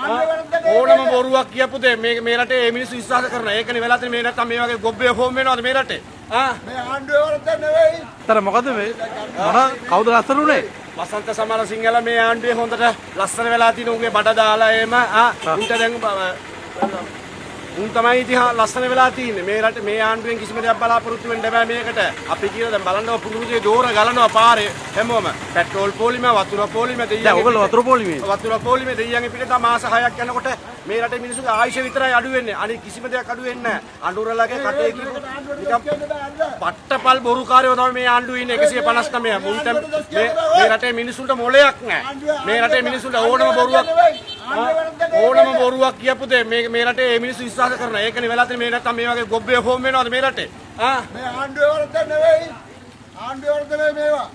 ඕනම බොරුවක් කියපු දේ මේ රටේ මේ මිනිස්සු විශ්වාස කරනවා. ඒකනේ වෙලා තියෙන්නේ. මේ නැත්තම් මේ වගේ ගොබ්බේ හොම් වෙනවද මේ රටේ? මේ ආණ්ඩුවේ වරද නෙවෙයි. තර මොකද මේ කවුද ලස්සන උනේ? වසන්ත සමරසිංහල මේ ආණ්ඩුවේ හොඳට ලස්සන වෙලා තියෙන උන්ගේ බඩ දාලා එම උන්ට දැන් උන් තමයි ඉතින් ලස්සන වෙලා තියෙන්නේ. මේ රටේ මේ ආණ්ඩුවෙන් කිසිම දෙයක් බලාපොරොත්තු වෙන්න බෑ මේකට. අපි කියන දැන් බලන්න පුදුමුදේ දෝර ගලනවා පාරේ හැමෝම. පෙට්‍රෝල් පොලිම වතුර පොලිම දෙයියන්. දැන් ඔයගොල්ලෝ වතුර පොලිමේ දෙයියන්ගේ පිට තම මාස 6ක් යනකොට මේ රටේ මිනිස්සුගේ ආයුෂ විතරයි අඩු වෙන්නේ. අනික කිසිම දෙයක් අඩු වෙන්නේ නැහැ. අඬුරලගේ කටේ කිව්ව පට්ටපල් බොරුකාරයෝ තමයි මේ ආණ්ඩුවේ ඉන්නේ 159. මුන්ට මේ රටේ මිනිස්සුන්ට මොලයක් නැහැ. මේ රටේ මිනිස්සුන්ට ඕනම බොරුවක් කියපු දේ මේ රටේ මේ මිනිස්සු විශ්වාස කරනවා. ඒකනේ වෙලා තියෙන්නේ. මේ නැත්තම් මේ වගේ ගොබ්බේ හොම් වෙනවද මේ රටේ? මේ ආණ්ඩුවේ වරද නෙවෙයි. ආණ්ඩුවේ වරද නෙවෙයි මේවා.